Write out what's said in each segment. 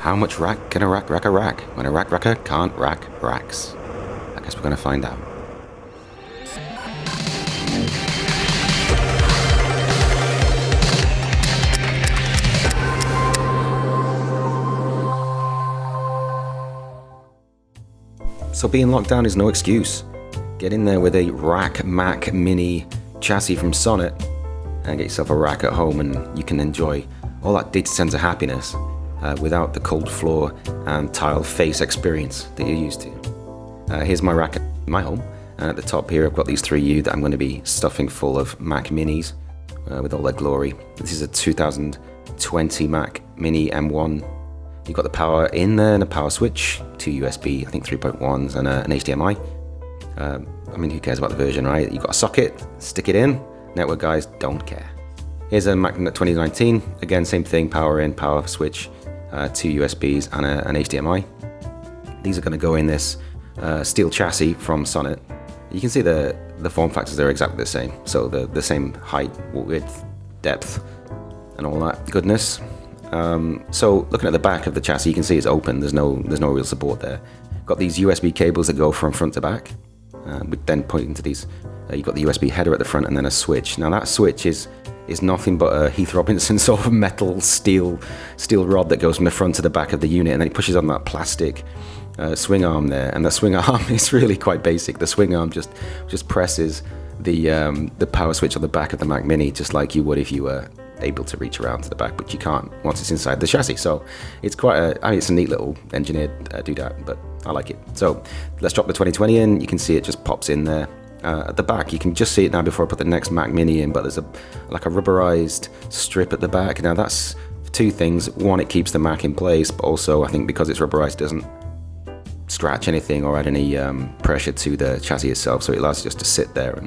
How much rack can a rack rack a rack when a rack racker can't rack racks? I guess we're gonna find out. So being locked down is no excuse. Get in there with a RackMacMini chassis from Sonnet and get yourself a rack at home, and you can enjoy all that data center happiness without the cold floor and tile face experience that you're used to. Here's my rack at my home, and at the top here I've got these 3U that I'm going to be stuffing full of Mac Minis with all their glory. This is a 2020 Mac Mini M1. You've got the power in there and a power switch, 2 USB, I think 3.1s, and an HDMI. I mean, who cares about the version, right? You've got a socket, stick it in. Network guys don't care. Here's a MacMini 2019. Again, same thing, power in, power switch, 2 USBs, and an HDMI. These are going to go in this steel chassis from Sonnet. You can see the form factors are exactly the same. So the same height, width, depth, and all that goodness. So looking at the back of the chassis, you can see it's open. There's no real support there. Got these USB cables that go from front to back. We then point into these. You've got the USB header at the front and then a switch. Now that switch is nothing but a Heath Robinson sort of metal steel rod that goes from the front to the back of the unit, and then it pushes on that plastic swing arm there. And the swing arm is really quite basic. The swing arm just presses the power switch on the back of the Mac Mini, just like you would if you were able to reach around to the back, but you can't once it's inside the chassis. So it's quite it's a neat little engineered doodad, but I like it. So let's drop the 2020 in. You can see it just pops in there. At the back, you can just see it now before I put the next Mac Mini in, but there's like a rubberized strip at the back. Now that's two things. One, it keeps the Mac in place, but also I think because it's rubberized, it doesn't scratch anything or add any pressure to the chassis itself, so it allows you just to sit there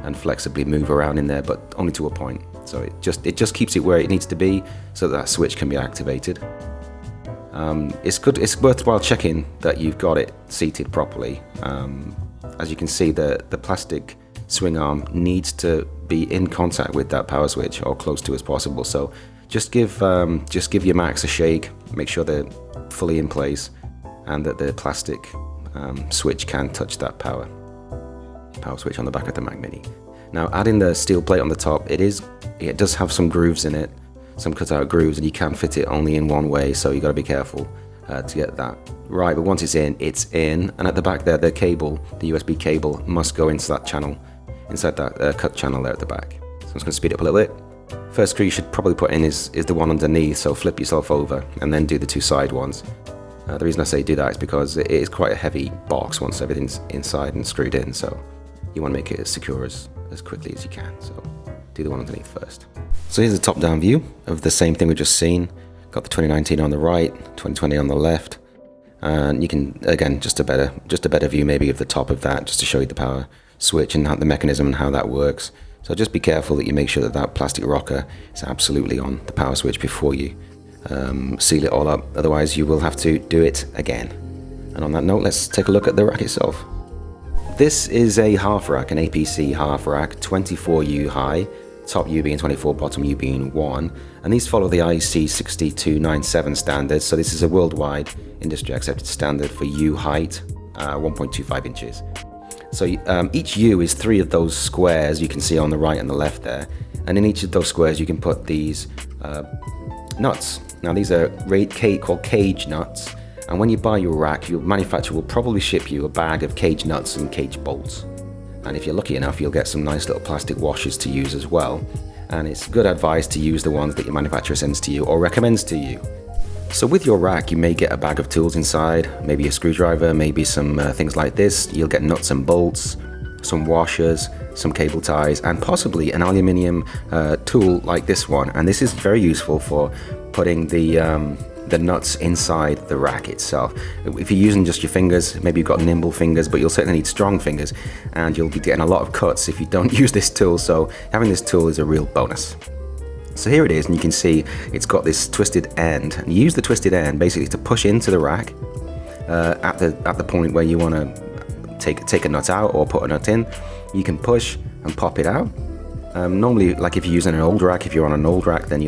and flexibly move around in there, but only to a point. So it just keeps it where it needs to be so that switch can be activated. It's worthwhile checking that you've got it seated properly. As you can see, the plastic swing arm needs to be in contact with that power switch, or close to as possible. So just give your Macs a shake, make sure they're fully in place, and that the plastic switch can touch that power switch on the back of the Mac Mini. Now, adding the steel plate on the top, it does have some grooves in it, some cutout grooves, and you can fit it only in one way, so you got to be careful to get that right. But once it's in, and at the back there, the USB cable must go into that channel, inside that cut channel there at the back. So I'm just going to speed it up a little bit. First screw you should probably put in is the one underneath, so flip yourself over and then do the two side ones. The reason I say do that is because it is quite a heavy box once everything's inside and screwed in, so you want to make it as secure as quickly as you can. So do the one underneath first. So here's a top-down view of the same thing we've just seen. Got the 2019 on the right, 2020 on the left, and you can, again, just a better view maybe of the top of that, just to show you the power switch and the mechanism and how that works. So just be careful that you make sure that plastic rocker is absolutely on the power switch before you seal it all up, otherwise you will have to do it again. And on that note, let's take a look at the rack itself. This is a half rack, an APC half rack, 24U high, top U being 24, bottom U being 1, and these follow the IEC 6297 standards. So this is a worldwide industry accepted standard for U height, 1.25 inches. So each U is 3 of those squares you can see on the right and the left there, and in each of those squares you can put these nuts. Now these are called cage nuts, and when you buy your rack, your manufacturer will probably ship you a bag of cage nuts and cage bolts. And if you're lucky enough, you'll get some nice little plastic washers to use as well. And it's good advice to use the ones that your manufacturer sends to you or recommends to you. So with your rack, you may get a bag of tools inside, maybe a screwdriver, maybe some things like this. You'll get nuts and bolts, some washers, some cable ties, and possibly an aluminium tool like this one. And this is very useful for putting the nuts inside the rack itself. If you're using just your fingers, maybe you've got nimble fingers, but you'll certainly need strong fingers, and you'll be getting a lot of cuts if you don't use this tool. So having this tool is a real bonus. So here it is, and you can see it's got this twisted end, and you use the twisted end basically to push into the rack at the point where you want to take a nut out or put a nut in. You can push and pop it out. Normally, like if you're using an old rack, if you're on an old rack, then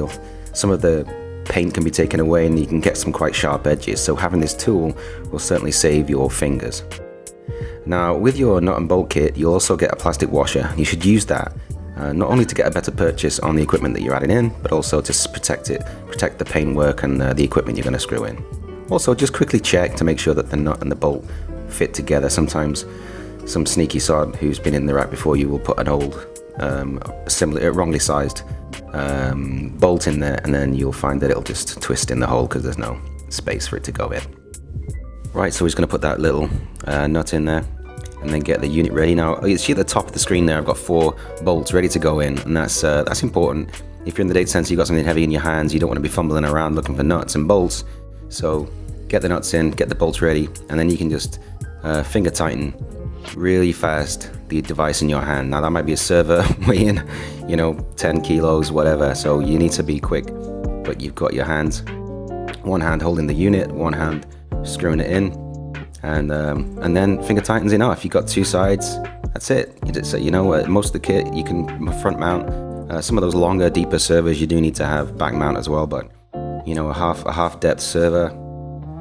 some of the paint can be taken away and you can get some quite sharp edges, so having this tool will certainly save your fingers. Now with your nut and bolt kit, you'll also get a plastic washer. You should use that not only to get a better purchase on the equipment that you're adding in, but also to protect the paintwork and the equipment you're going to screw in. Also, just quickly check to make sure that the nut and the bolt fit together. Sometimes some sneaky sod who's been in the rack before you will put an old wrongly sized bolt in there, and then you'll find that it'll just twist in the hole because there's no space for it to go in. Right, so we're just going to put that little nut in there and then get the unit ready. Now you see at the top of the screen there I've got 4 bolts ready to go in, and that's important. If you're in the data center, you've got something heavy in your hands, you don't want to be fumbling around looking for nuts and bolts. So get the nuts in, get the bolts ready, and then you can just finger tighten really fast the device in your hand. Now that might be a server weighing 10 kilos, whatever, so you need to be quick, but you've got your hands, one hand holding the unit, one hand screwing it in, and then finger tightens enough. You've got 2 sides, that's it. Most of the kit you can front mount. Some of those longer, deeper servers you do need to have back mount as well, but a half depth server,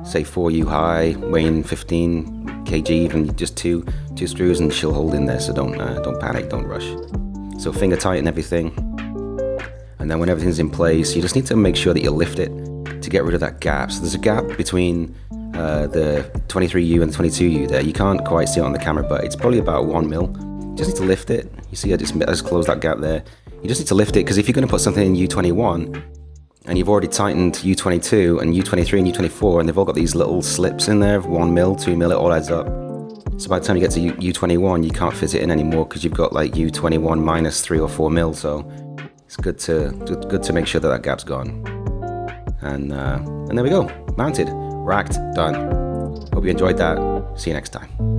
say 4U high, weighing 15 kg, even just two screws and she'll hold in there. So don't panic, don't rush. So finger tighten everything, and then when everything's in place, you just need to make sure that you lift it to get rid of that gap. So there's a gap between the 23U and the 22U there. You can't quite see it on the camera, but it's probably about 1 mil. You just need to lift it. You see, I just closed that gap there. You just need to lift it, because if you're going to put something in U21 and you've already tightened U22 and U23 and U24, and they've all got these little slips in there of 1 mil, 2 mil, it all adds up. So by the time you get to U21, you can't fit it in anymore because you've got like U21 minus 3 or 4 mil. So it's good to make sure that gap's gone. And there we go, mounted, racked, done. Hope you enjoyed that. See you next time.